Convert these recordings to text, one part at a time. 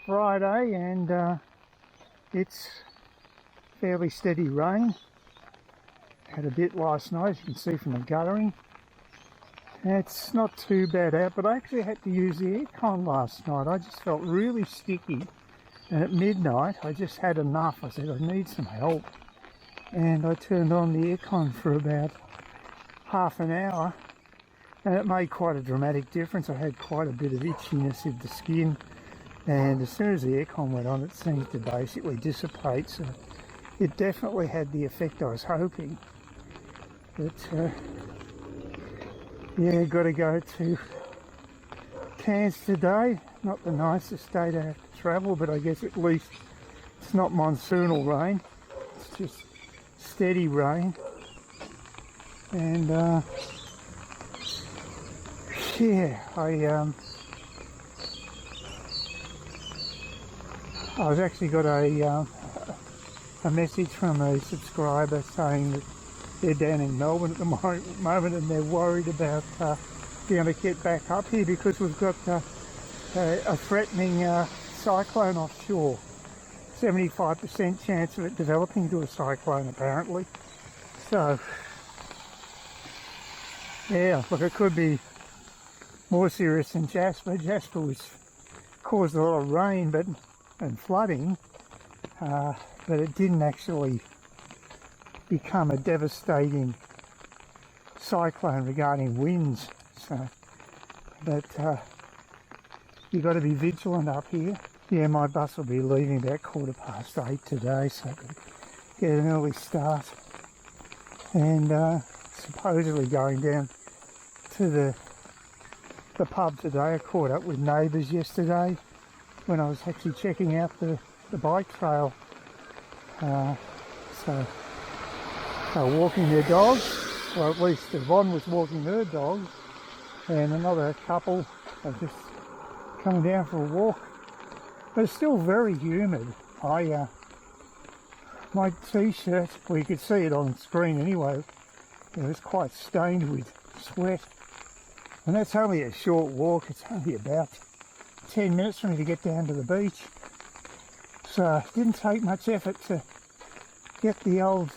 Friday, and it's fairly steady rain. Had a bit last night, as you can see from the guttering. It's not too bad out, but I actually had to use the aircon last night. I just felt really sticky, and at midnight I just had enough. I said I need some help, and I turned on the aircon for about half an hour, and it made quite a dramatic difference. I had quite a bit of itchiness in the skin, and as soon as the aircon went on, it seemed to basically dissipate. So it definitely had the effect I was hoping. But yeah, got to go to Cairns today. Not the nicest day to have to travel, but I guess at least it's not monsoonal rain. It's just steady rain. And yeah, I've actually got a message from a subscriber saying that they're down in Melbourne at the moment, and they're worried about being able to get back up here because we've got a threatening cyclone offshore. 75% chance of it developing into a cyclone, apparently. So yeah, look, it could be more serious than Jasper. Jasper caused a lot of rain and flooding, but it didn't actually become a devastating cyclone regarding winds. So, but you've got to be vigilant up here. Yeah, my bus will be leaving about 8:15 today, so I could get an early start. And supposedly going down to the pub today. I caught up with neighbours yesterday when I was actually checking out the bike trail. So they were walking their dogs, or at least Yvonne was walking her dogs, and another couple are just coming down for a walk. But it's still very humid. My t-shirt, well, you could see it on screen anyway, it was quite stained with sweat. And that's only a short walk. It's only about 10 minutes for me to get down to the beach. So it didn't take much effort to get the old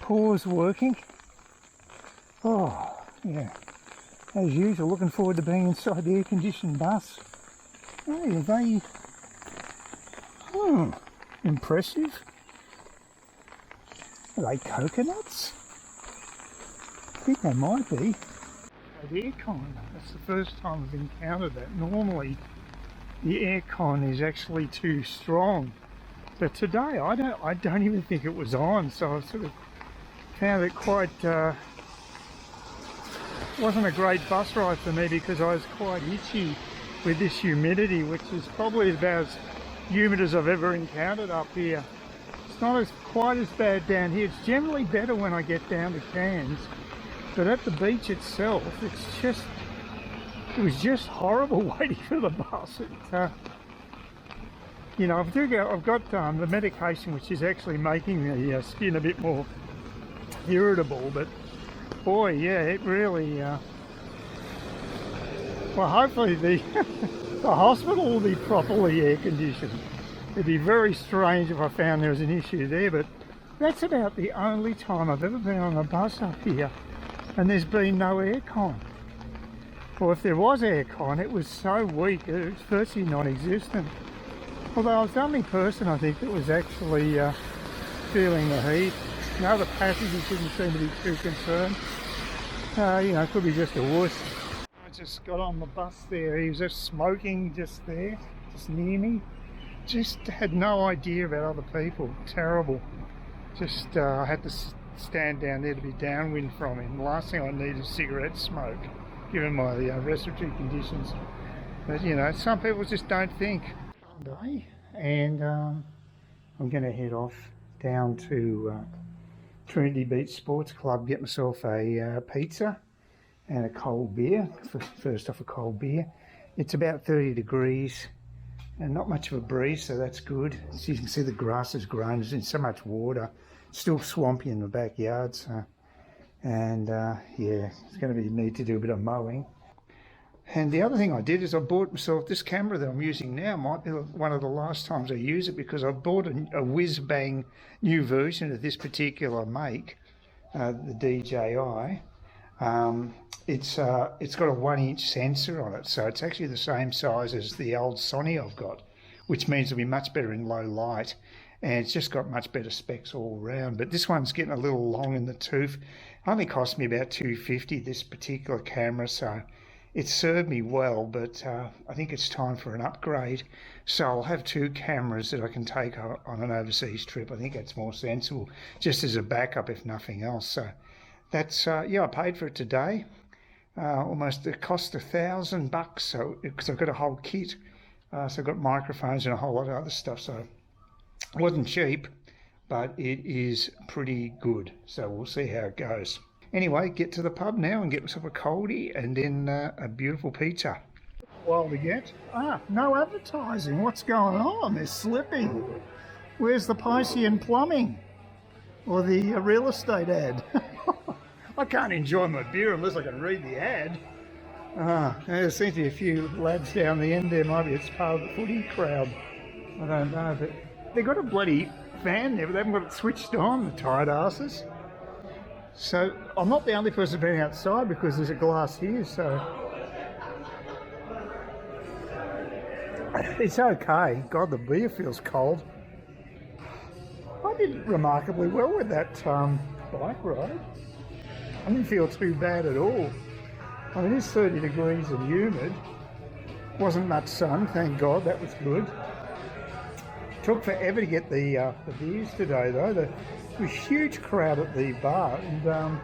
pores working. Oh, yeah. As usual, looking forward to being inside the air-conditioned bus. Hey, are they... impressive. Are they coconuts? I think they might be. The aircon, that's the first time I've encountered that. Normally the aircon is actually too strong, but today I don't even think it was on, so I sort of found it quite wasn't a great bus ride for me because I was quite itchy with this humidity, which is probably about as humid as I've ever encountered up here. It's not quite as bad down here. It's generally better when I get down to Cairns. But at the beach itself, it was just horrible waiting for the bus. You know, I've got the medication which is actually making the skin a bit more irritable, but boy, yeah, it really, well, hopefully the hospital will be properly air conditioned. It'd be very strange if I found there was an issue there, but that's about the only time I've ever been on a bus up here and there's been no aircon. Or if there was aircon, it was so weak, it was virtually non-existent. Although I was the only person, I think, that was actually feeling the heat. The other passengers didn't seem to be too concerned. You know, it could be just a wuss. I just got on the bus there. He was just smoking just there, just near me. Just had no idea about other people. Terrible. Just I had to stand down there to be downwind from him. The last thing I need is cigarette smoke, given my respiratory conditions. But you know, some people just don't think. And I'm going to head off down to Trinity Sports Club, get myself a pizza and a cold beer. First off, a cold beer. It's about 30 degrees and not much of a breeze, so that's good. As you can see, the grass has grown. There's been so much water. Still swampy in the backyard, so, and yeah, it's going to need to do a bit of mowing. And the other thing I did is I bought myself this camera that I'm using now. Might be one of the last times I use it, because I bought a whiz-bang new version of this particular make, the DJI. It's got a 1-inch sensor on it, so it's actually the same size as the old Sony I've got, which means it'll be much better in low light, and it's just got much better specs all round. But this one's getting a little long in the tooth. It only cost me about $250, this particular camera, so it served me well, but I think it's time for an upgrade. So I'll have 2 cameras that I can take on an overseas trip. I think that's more sensible, just as a backup if nothing else. So that's, yeah, I paid for it today. Almost, it cost $1,000, so because I've got a whole kit. So I've got microphones and a whole lot of other stuff. So it wasn't cheap, but it is pretty good. So we'll see how it goes. Anyway, get to the pub now and get myself a coldie and then a beautiful pizza. While we get, no advertising. What's going on? They're slipping. Where's the Piscean plumbing or the real estate ad? I can't enjoy my beer unless I can read the ad. There seems to be a few lads down the end there. Maybe it's part of the footy crowd. I don't know, but they've got a bloody fan there, but they haven't got it switched on, the tired asses. So I'm not the only person being outside because there's a glass here, so it's okay. God, the beer feels cold. I did remarkably well with that bike ride. I didn't feel too bad at all. I mean, it's 30 degrees and humid. Wasn't much sun, thank God, that was good. Took forever to get the beers today though. There was a huge crowd at the bar, and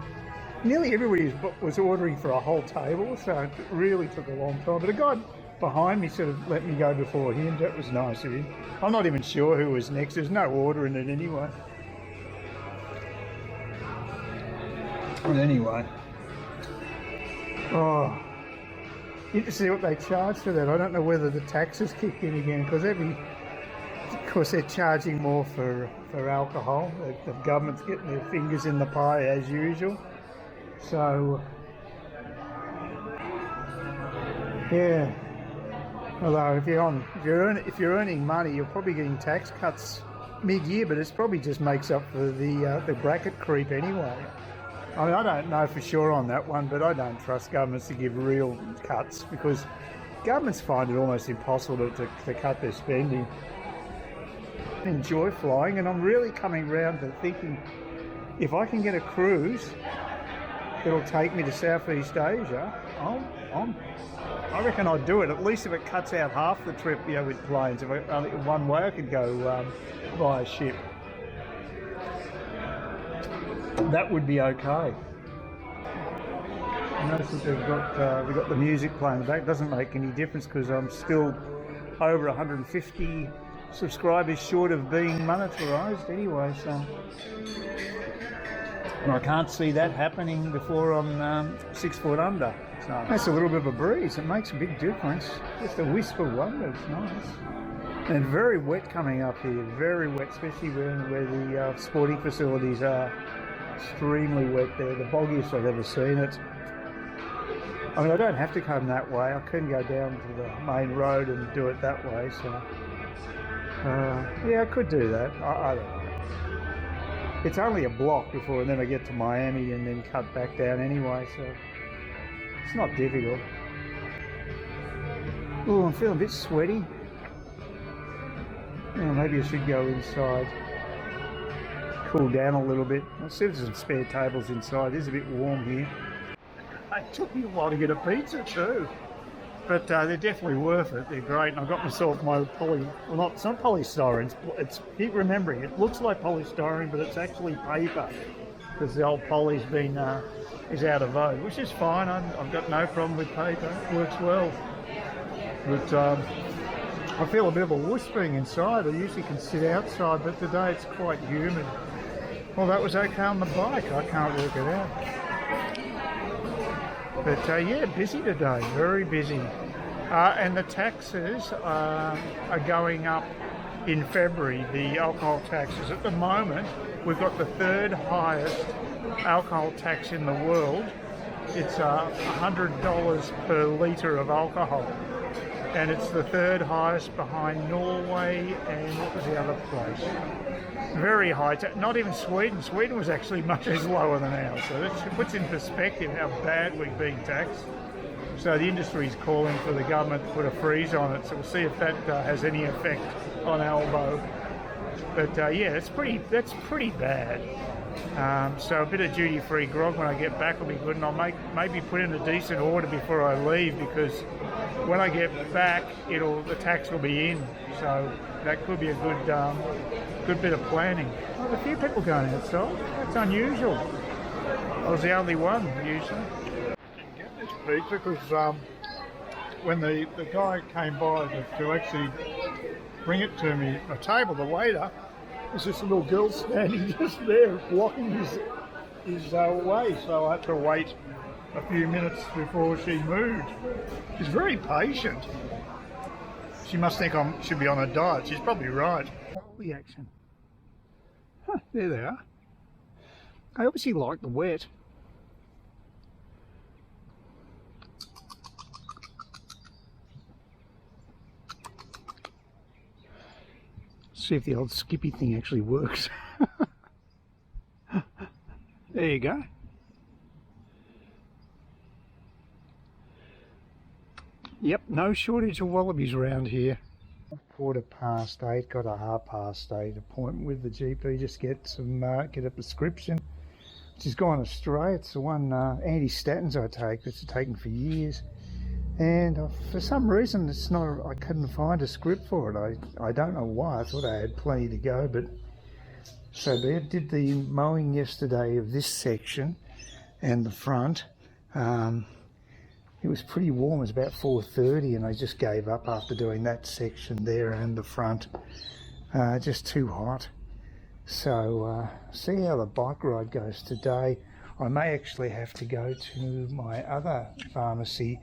nearly everybody was ordering for a whole table, so it really took a long time. But a guy behind me sort of let me go before him. That was nice of him. I'm not even sure who was next. There's no order in it anyway. But anyway, you can see what they charge for that. I don't know whether the taxes kicked in again, because of course they're charging more for alcohol. The government's getting their fingers in the pie as usual. So yeah. Although if you're earning money, you're probably getting tax cuts mid-year, but it's probably just makes up for the bracket creep anyway. I mean, I don't know for sure on that one, but I don't trust governments to give real cuts, because governments find it almost impossible to cut their spending. I enjoy flying, and I'm really coming round to thinking if I can get a cruise that'll take me to Southeast Asia, I reckon I'd do it, at least if it cuts out half the trip, you know, with planes. If only one way I could go via ship. That would be okay. I notice that we've got the music playing in the back. It doesn't make any difference because I'm still over 150 subscribers short of being monetarised anyway, so. And I can't see that happening before I'm 6 foot under. So that's a little bit of a breeze. It makes a big difference. Just a wisp of one, but it's nice. And very wet coming up here. Very wet, especially where the sporting facilities are. Extremely wet there. The boggiest I've ever seen it. I mean, I don't have to come that way. I can go down to the main road and do it that way. So, yeah, I could do that. I don't know. It's only a block before, and then I get to Miami and then cut back down anyway, so it's not difficult. Oh, I'm feeling a bit sweaty. Oh, maybe I should go inside. Cool down a little bit. I'll see if there's some spare tables inside. It is a bit warm here. It took me a while to get a pizza too. But they're definitely worth it. They're great. And I got myself my it's not polystyrene. It's keep remembering, it looks like polystyrene, but it's actually paper, because the old poly's been is out of vogue, which is fine. I've got no problem with paper. It works well. But I feel a bit of a wuss being inside. I usually can sit outside, but today it's quite humid. Well, that was okay on the bike. I can't work it out. But yeah, busy today, very busy. And the taxes are going up in February, the alcohol taxes. At the moment, we've got the 3rd highest alcohol tax in the world. It's $100 per litre of alcohol, and it's the third highest behind Norway and what was the other place? Very high. Not even Sweden. Sweden was actually much lower than ours. So that puts in perspective how bad we're being taxed. So the industry is calling for the government to put a freeze on it. So we'll see if that has any effect on Albo. But yeah, that's pretty bad. So a bit of duty-free grog when I get back will be good, and I'll maybe put in a decent order before I leave, because when I get back, the tax will be in. So that could be a good bit of planning. Well, a few people going outside. That's unusual. I was the only one usually. This pizza, because when the guy came by to actually bring it to me, a table, the waiter, was this little girl standing just there blocking his way, so I had to wait a few minutes before she moved. She's very patient. She must think I should be on a diet. She's probably right. The action. Huh, there they are. I obviously like the wet. See if the old Skippy thing actually works. There you go. Yep, no shortage of wallabies around here. 8:15, got a 8:30 appointment with the GP, just get a prescription, which has gone astray. It's the one anti-statins I take that's taken for years. And for some reason I couldn't find a script for it. I don't know why. I thought I had plenty to go, but so be it. Did the mowing yesterday of this section and the front. It was pretty warm. It was about 4:30, and I just gave up after doing that section there and the front. Just too hot. So see how the bike ride goes today. I may actually have to go to my other pharmacy,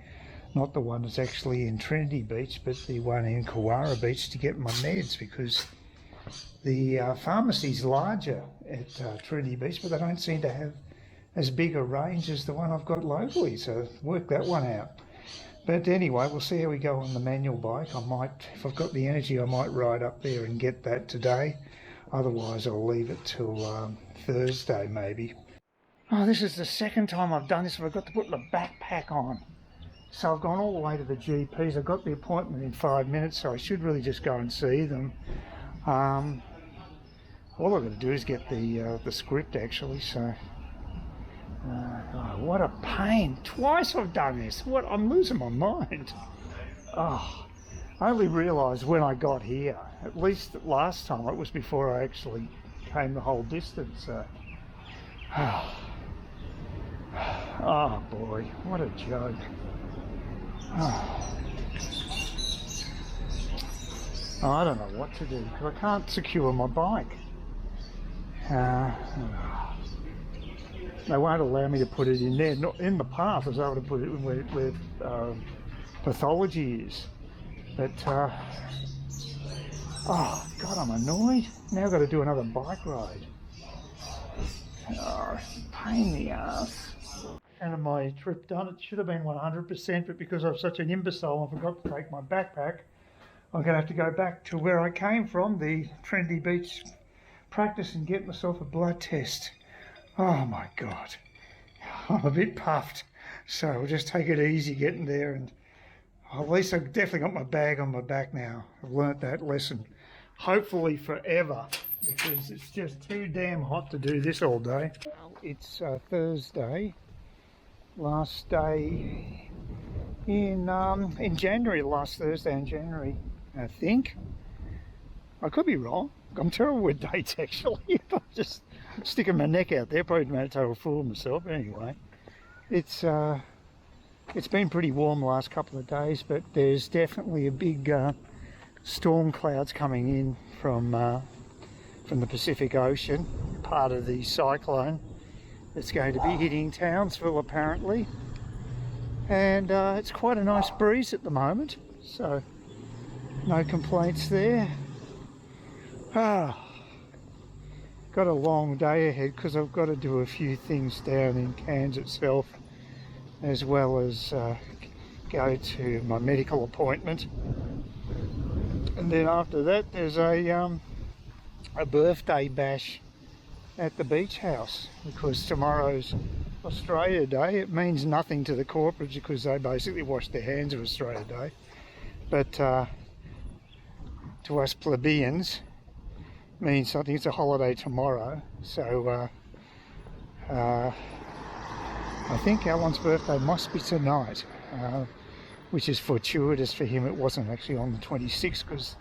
not the one that's actually in Trinity Beach, but the one in Kawara Beach, to get my meds, because the pharmacy's larger at Trinity Beach, but they don't seem to have as big a range as the one I've got locally, so work that one out. But anyway, we'll see how we go on the manual bike. I might, if I've got the energy, I might ride up there and get that today. Otherwise I'll leave it till Thursday maybe. Oh, this is the second time I've done this. I've got to put the backpack on. So I've gone all the way to the GPs. I've got the appointment in 5 minutes, so I should really just go and see them. All I've got to do is get the script actually, so... oh, what a pain. Twice I've done this. I'm losing my mind. Oh, I only realised when I got here. At least last time, it was before I actually came the whole distance. Oh boy, what a joke. Oh, I don't know what to do, because I can't secure my bike. They won't allow me to put it in there. Not in the past, I was able to put it in where pathology is. But, oh, God, I'm annoyed. Now I've got to do another bike ride. Oh, pain in the ass. And of my trip done, it should have been 100%, but because I'm such an imbecile and forgot to take my backpack, I'm going to have to go back to where I came from, the Trinity Beach practice, and get myself a blood test. Oh my God, I'm a bit puffed, so I'll just take it easy getting there, and at least I've definitely got my bag on my back now. I've learnt that lesson, hopefully forever, because it's just too damn hot to do this all day. Well, it's Thursday, last day in January, last Thursday in January, I think. I could be wrong. I'm terrible with dates actually. I'm just sticking my neck out there, probably made a total fool of myself. Anyway, it's been pretty warm the last couple of days, but there's definitely a big storm clouds coming in from the Pacific Ocean, part of the cyclone that's going to be hitting Townsville apparently, and it's quite a nice breeze at the moment, so no complaints there. Got a long day ahead because I've got to do a few things down in Cairns itself. as well as go to my medical appointment. And then after that there's a birthday bash at the beach house, because tomorrow's Australia Day. It means nothing to the corporates because they basically wash their hands of Australia Day, but to us plebeians means something. It's a holiday tomorrow, so I think Alan's birthday must be tonight, which is fortuitous for him. It wasn't actually on the 26th because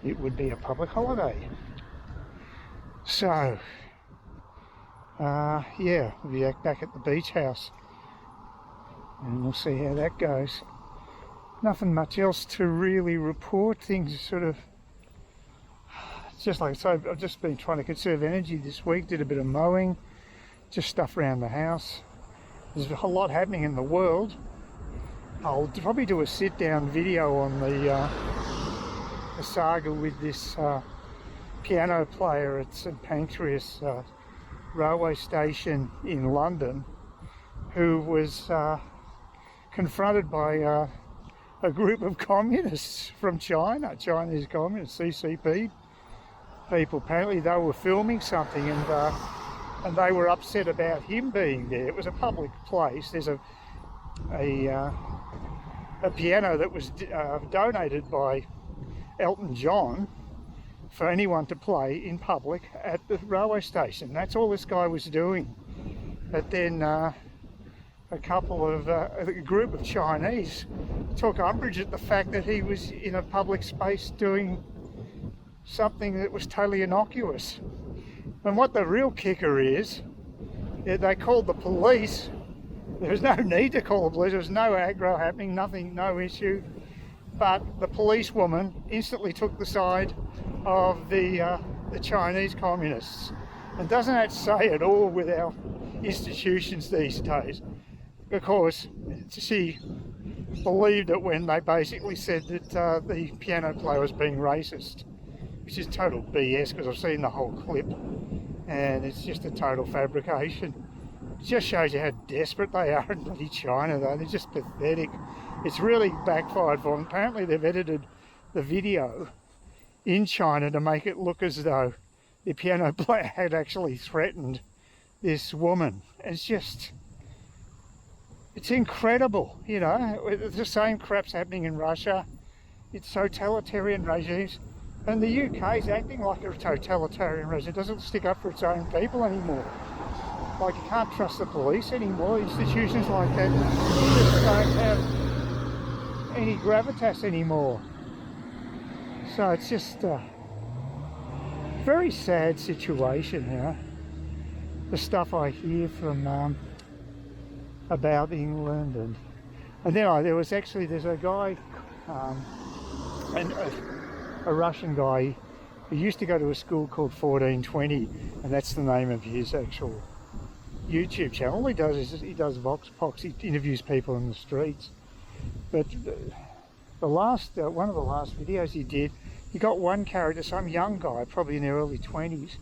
it would be a public holiday. So yeah, we'll be back at the beach house and we'll see how that goes. Nothing much else to really report. Things sort of just like so. I've just been trying to conserve energy this week. Did a bit of mowing, just stuff around the house. There's a lot happening in the world. I'll probably do a sit-down video on the saga with this piano player at St Pancras railway station in London, who was confronted by a group of communists from China, Chinese communists, CCP people. Apparently they were filming something, and they were upset about him being there. It was a public place. There's a piano that was donated by Elton John for anyone to play in public at the railway station. That's all this guy was doing. But then a group of Chinese took umbrage at the fact that he was in a public space doing something that was totally innocuous. And what the real kicker is, they called the police. There was no need to call the police. There was no aggro happening, nothing, no issue. But the policewoman instantly took the side of the Chinese communists. And doesn't that say it all with our institutions these days? Because she believed it when they basically said that the piano player was being racist, which is total BS, because I've seen the whole clip and it's just a total fabrication. It just shows you how desperate they are in bloody China, though. They're just pathetic. It's really backfired for them. Apparently they've edited the video in China to make it look as though the piano player had actually threatened this woman. It's incredible, you know. The same crap's happening in Russia. It's totalitarian regimes. And the UK is acting like a totalitarian regime. It doesn't stick up for its own people anymore. Like, you can't trust the police anymore. Institutions like that just don't have any gravitas anymore. So it's just a very sad situation, you know. The stuff I hear from about England, and then there's a guy, a Russian guy who used to go to a school called 1420, and that's the name of his actual YouTube channel. All he does is he does Vox Pox. He interviews people in the streets. But one of the last videos he did, he got one character, some young guy, probably in their early 20s,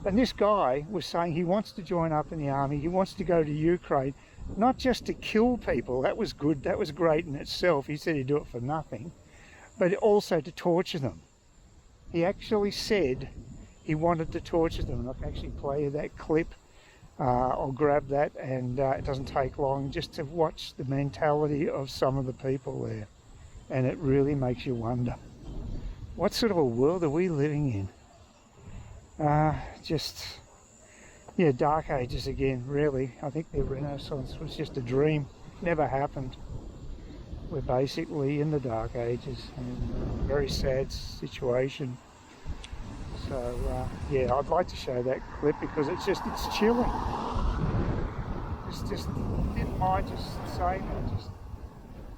and this guy was saying he wants to join up in the army. He wants to go to Ukraine, not just to kill people. That was good. That was great in itself. He said he'd do it for nothing, but also to torture them. He actually said he wanted to torture them, and I can actually play you that clip. I'll grab that, and it doesn't take long, just to watch the mentality of some of the people there, and it really makes you wonder, what sort of a world are we living in? Yeah, dark ages again, really. I think the Renaissance was just a dream, never happened. We're basically in the dark ages, and a very sad situation. So yeah, I'd like to show that clip because it's chilling. Just didn't mind just saying that. Just,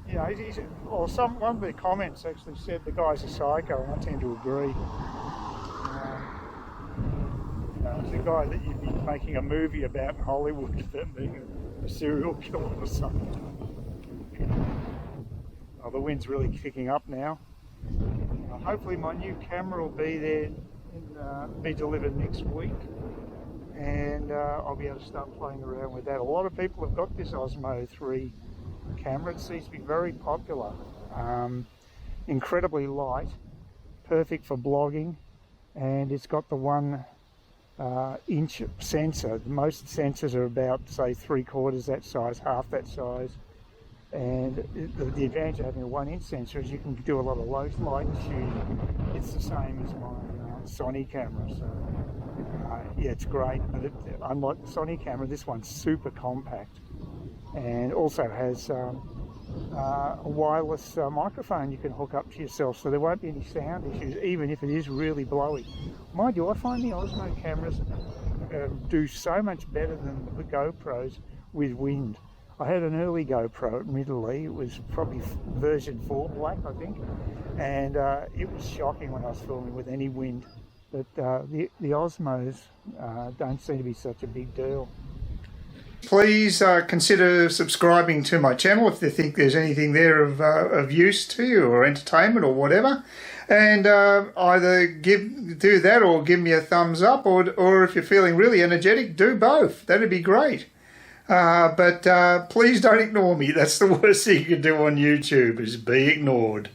you know, one of the comments actually said the guy's a psycho, and I tend to agree. You know, it's a guy that you'd be making a movie about in Hollywood, about being a serial killer or something. Oh, the wind's really kicking up now. Hopefully my new camera will be there and be delivered next week, and I'll be able to start playing around with that. A lot of people have got this Osmo 3 camera. It seems to be very popular. Incredibly light, perfect for blogging, and it's got the 1-inch sensor. Most sensors are about, say, 3/4 that size, half that size. And the advantage of having a 1-inch sensor is you can do a lot of low light shooting. It's the same as my Sony camera, so yeah, it's great. But unlike the Sony camera, this one's super compact, and also has a wireless microphone you can hook up to yourself, so there won't be any sound issues, even if it is really blowy. Mind you, I find the Osmo cameras do so much better than the GoPros with wind. I had an early GoPro, admittedly. It was probably version 4 black, I think, and it was shocking when I was filming with any wind. But the Osmos don't seem to be such a big deal. Please consider subscribing to my channel if you think there's anything there of use to you, or entertainment or whatever. And either do that or give me a thumbs up, or if you're feeling really energetic, do both. That'd be great. But please don't ignore me. That's the worst thing you can do on YouTube, is be ignored.